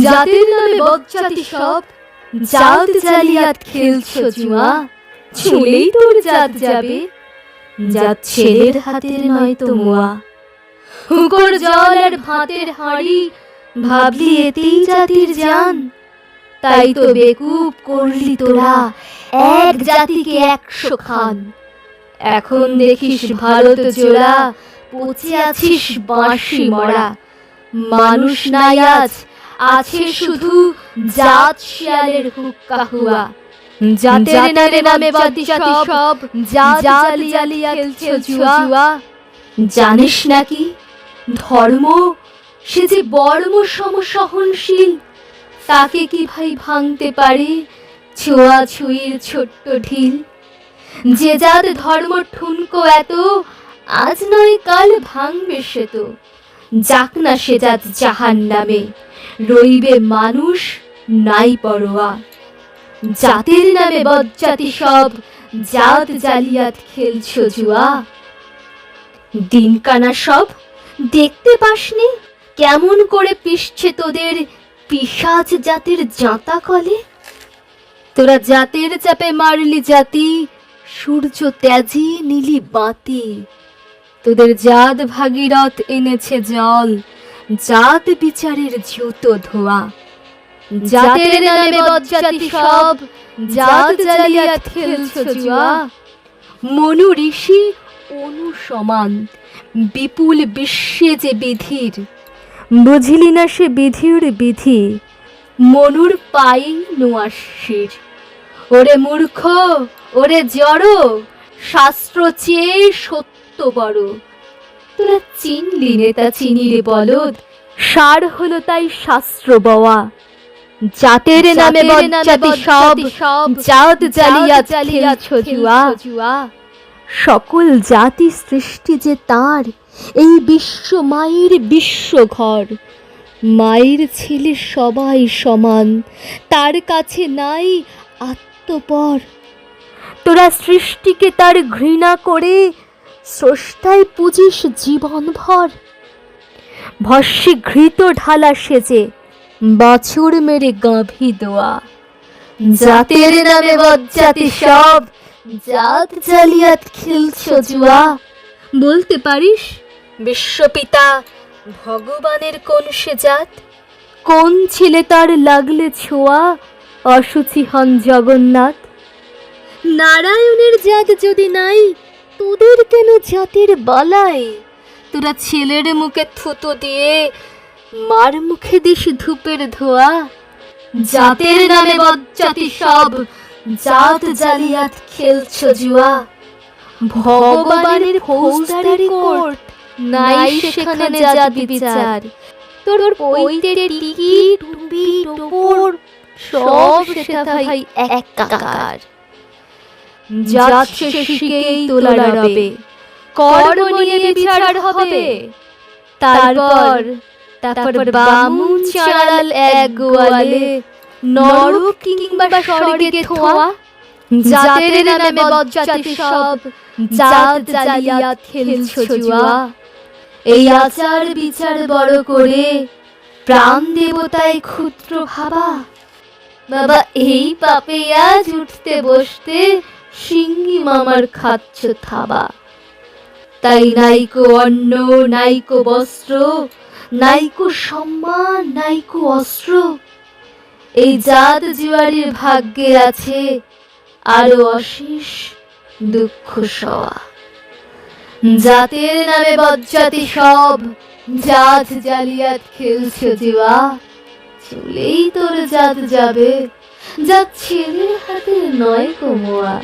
জাতের নামে বজ্জাতি সব জাত জালিয়াত খেলছো জুয়া, ছুলেই তোর জাত যাবে, জাত ছেলের হাতের নয় তো মোয়া। হুঁকোর জল আর ভাতের হাঁড়ি ভাবলি এতেই জাতির জান, তাই তো বেকুব করলি তোরা এক জাতিকে 100 খান। এখন দেখিস ভারত জোড়া পচে আছিস বাঁশি মরা, মানুষ নাই আজ আছে শুধু জাত শিয়ালের হুক্কা হুয়া। জাতের নামে বজ্জাতি সব জাত জালিয়াত খেলছো জুয়া, জানিস নাকি ধর্ম সে যে বর্ম সম সহনশীল, তাকে কি ভাই ভাঙতে পারে ছোঁয়াছুঁয়ির ছোট্ট ঢিল। যে জাত ধর্ম ঠুনকো এত, আজ নয় কাল ভাঙবে সে তো, যাক না সে জাত জাহান্নামে, রইবে মানুষ নাই পরোয়া। জাতের নামে বজ্জাতি সব জাত জালিয়াত খেলছো জুয়া। দিনকানা সব দেখতে পাসনি কেমন করে পিষছে তোদের পিশাচ জাতের জাঁতা কলে। তোরা জাতের চাপে মারলি জাতি, সূর্য ত্যাজি নীলি বাতি। তোদের জাত ভাগীরথ এনেছে জল, জাত বিচারের জুতো ধোয়া। জাতের নামে বজ্জাতি সব জাত জালিয়াত খেলছো জুয়া। মনু ঋষি অনু সমান বিপুল বিশ্বে যে বিধির, বুঝিলি না সে বিধির বিধি, মনুর পাই নোয়াশির। ওরে মূর্খ ওরে জড়, শাস্ত্র চেয়ে সত্য বড়। তোরা চিনলি নেতা চিনির বলদ, সার হলো তাই শাস্ত্র বওয়া। জাতের নামে বজ্জাতি সব জাত জালিয়াত খেলছো জুয়া। সকল জাতি সৃষ্টি যে তার, এই বিশ্ব মায়ের বিশ্ব ঘর। মায়ের ছেলে সবাই সমান, তার কাছে নাই আত্মপর। তোরা সৃষ্টিকে তার ঘৃণা করে স্রষ্টায় পুজিস জীবন ভর। ভস্যে ঘৃত ঢালা সেজে বছর মেরে গাভী দোয়া। জাতের নামে বজ্জাতি সব জাত জালিয়াত খেলছো জুয়া। বলতে পারিস বিশ্বপিতা ভগবানের কোন সে জাত, কোন ছেলে তার লাগলে ছোঁয়া অসুচি হন জগন্নাথ। নারায়ণের জাত যদি নাই, তোদের কেন জাতের বালাই। তোরা ছেলের মুখে থুতো দিয়ে মার মুখে দিস ধূপের ধোয়া। জাতের নামে বজ্জাতি সব জাত জালিয়াত খেলছো জুয়া। ভগবানের ফৌজদারি কোর্ট নাই সেখানে জাত বিচার। তোর পৈতের টিকি টুপি টোপর সব সেটা ভাই একাকার। জাত শেষিকেই তোলা রবে, কর্ম নিয়ে বিচার হবে। তারপর বামুন চাড়াল এক গোয়ালে, নরক কিংবা স্বর্গে থোয়া। জাতের নামে বজ্জাতি সব জাত জালিয়াত খেলছো জুয়া। এই আচার বিচার বড় করে প্রাণ দেবতায় ক্ষুদ্র ভাবা। বাবা এই পাপে আজ উঠতে বসতে সিঙ্গি মামার খাচ্ছ থাবা। তাই নাইকো অন্ন নাইকো বস্ত্র, নাইকো সম্মান নাইকো অস্ত্র। এই জাত জুয়ারির ভাগ্যে আছে আরো অশেষ দুঃখ সওয়া। জাতের নামে বজ্জাতি সব জাত জালিয়াত খেলছো জুয়া। চলেই তোর জাত যাবে, জাত ছেলের হাতে নয় কো মোয়া।